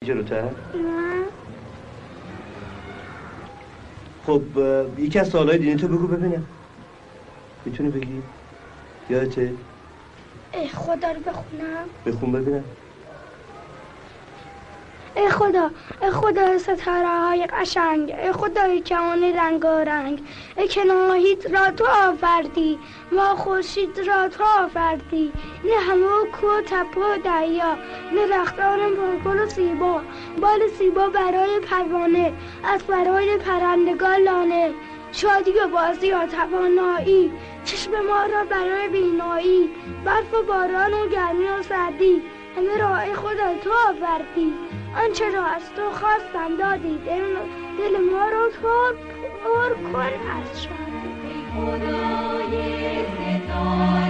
جلوتر؟ نه. خب یکی از سوالای دینی تو بگو ببینم. میتونی بگی؟ یادته؟ ای خدا رو بخونم. بخون ببینم. ای خدا ستاره های قشنگ، ای خدای جهان رنگارنگ، ای که ماهیت را تو آوردی، ما خورشید را تو آوردی، نه همه کوه تپه و دریا، نه رختان گل و سیبا، بال سیبا برای پروانه، از برای پرندگان لانه، شادی و بازی و توانایی، چشم ما را برای بینایی، برف و باران و گرمی و سردی، همه را ای خدا تو آوردی، آنچه را از تو خواستم دادی، دل ما را پر کن از شادی. خدای ستاره